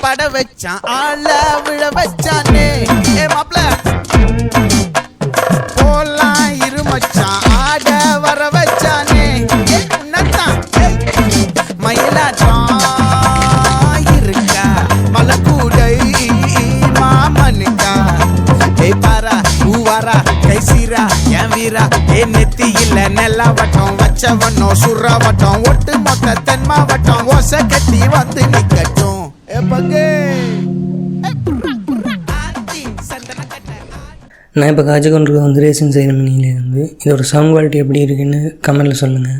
பட வச்சான் ஆள விழ வச்சானே ஏ மாப்ள போலாம் இருமச்சான் ஆட வர வச்சானே உன்னதான் மயிலாட்டம் இருக்கா மலக்கூடை மாமனுக்கா ஏய் பாரா பூவாரா கைசீரா என் வீரா ஏ நெத்தி இல்ல நெல்லா வட்டம் வச்சவனோ சுறா வட்டம் ஒட்டு மொத்த தென் மாவட்டம் ஓசை கட்டி வந்து நிக்கட்டும் ஏ பங்கே நான் இப்போ காய்ச்சி கொண்டு வந்து ரேசிங் செரிமனியிலேருந்து இதோட சவுண்ட் குவாலிட்டி எப்படி இருக்குன்னு கமெண்டில் சொல்லுங்கள்.